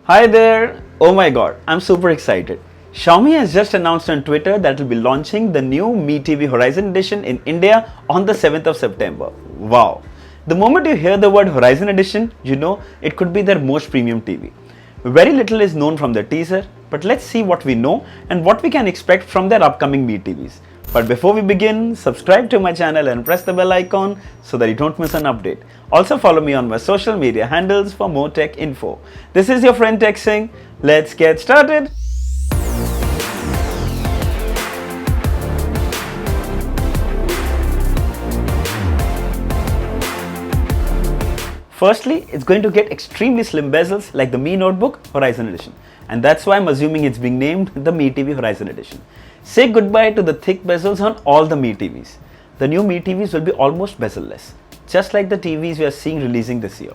Hi there! Oh my god, I'm super excited. Xiaomi has just announced on Twitter that it will be launching the new Mi TV Horizon Edition in India on the 7th of September. Wow! The moment you hear the word Horizon Edition, you know it could be their most premium TV. Very little is known from the teaser, but let's see what we know and what we can expect from their upcoming Mi TVs. But before we begin, subscribe to my channel and press the bell icon so that you don't miss an update. Also follow me on my social media handles for more tech info. This is your friend Tech Singh. Let's get started. Firstly, it's going to get extremely slim bezels like the Mi Notebook Horizon Edition, and that's why I'm assuming it's being named the Mi TV Horizon Edition. Say goodbye to the thick bezels on all the Mi TVs. The new Mi TVs will be almost bezel-less, just like the TVs we are seeing releasing this year.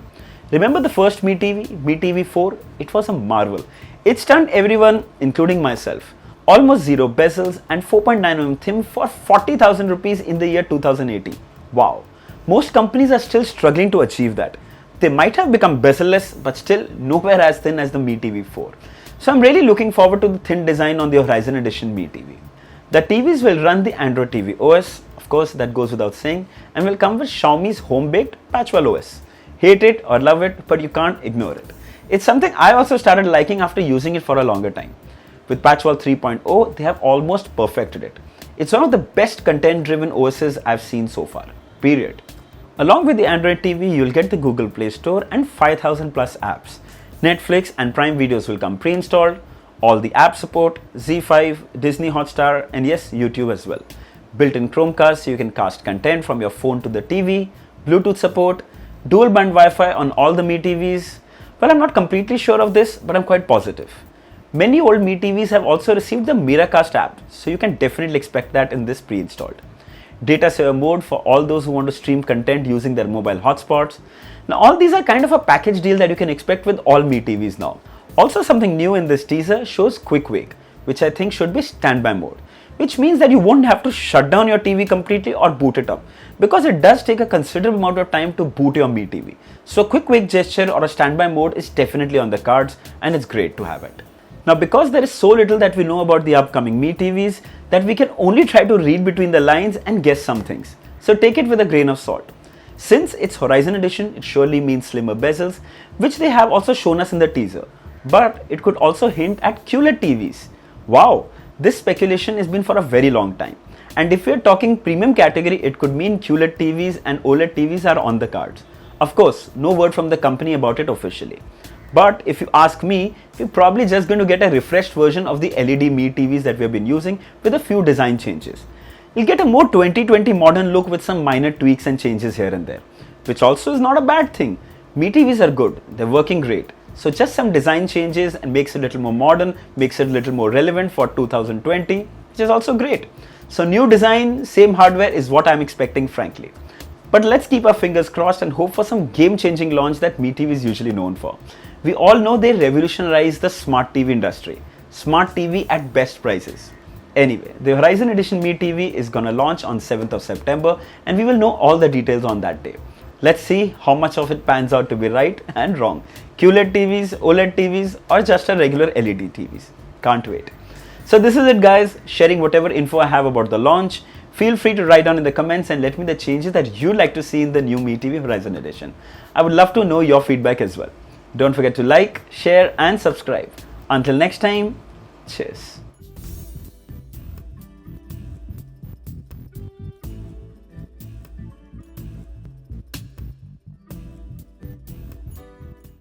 Remember the first Mi TV, Mi TV 4? It was a marvel. It stunned everyone, including myself. Almost zero bezels and 4.9mm thin for 40,000 rupees in the year 2018. Wow. Most companies are still struggling to achieve that. They might have become bezel-less, but still nowhere as thin as the Mi TV 4. So I'm really looking forward to the thin design on the Horizon Edition Mi TV. The TVs will run the Android TV OS, of course that goes without saying, and will come with Xiaomi's home-baked Patchwell OS. Hate it or love it, but you can't ignore it. It's something I also started liking after using it for a longer time. With Patchwell 3.0, they have almost perfected it. It's one of the best content-driven OSs I've seen so far, period. Along with the Android TV, you'll get the Google Play Store and 5,000 plus apps. Netflix and Prime Videos will come pre-installed, all the app support, Z5, Disney Hotstar, and yes, YouTube as well. Built-in Chromecast so you can cast content from your phone to the TV, Bluetooth support, dual band Wi-Fi on all the Mi TVs. Well, I'm not completely sure of this, but I'm quite positive. Many old Mi TVs have also received the Miracast app, so you can definitely expect that in this pre-installed. Data saver mode for all those who want to stream content using their mobile hotspots. Now all these are kind of a package deal that you can expect with all Mi TVs now. Also something new in this teaser shows Quick Wake, which I think should be standby mode, which means that you won't have to shut down your TV completely or boot it up, because it does take a considerable amount of time to boot your Mi TV. So Quick Wake gesture or a standby mode is definitely on the cards, and it's great to have it. Now because there is so little that we know about the upcoming Mi TVs, that we can only try to read between the lines and guess some things. So take it with a grain of salt. Since it's Horizon Edition, it surely means slimmer bezels, which they have also shown us in the teaser. But it could also hint at QLED TVs. Wow, this speculation has been for a very long time. And if we're talking premium category, it could mean QLED TVs and OLED TVs are on the cards. Of course, no word from the company about it officially. But if you ask me, we're probably just going to get a refreshed version of the LED Mi TVs that we have been using with a few design changes. You'll get a more 2020 modern look with some minor tweaks and changes here and there, which also is not a bad thing. Mi TVs are good, they're working great. So just some design changes and makes it a little more modern, makes it a little more relevant for 2020, which is also great. So new design, same hardware is what I'm expecting frankly. But let's keep our fingers crossed and hope for some game-changing launch that Mi TV is usually known for. We all know they revolutionized the smart TV industry. Smart TV at best prices. Anyway, the Horizon Edition Mi TV is gonna launch on 7th of September and we will know all the details on that day. Let's see how much of it pans out to be right and wrong. QLED TVs, OLED TVs or just a regular LED TVs. Can't wait. So this is it guys, sharing whatever info I have about the launch. Feel free to write down in the comments and let me know the changes that you'd like to see in the new Mi TV Horizon Edition. I would love to know your feedback as well. Don't forget to like, share and subscribe. Until next time, cheers.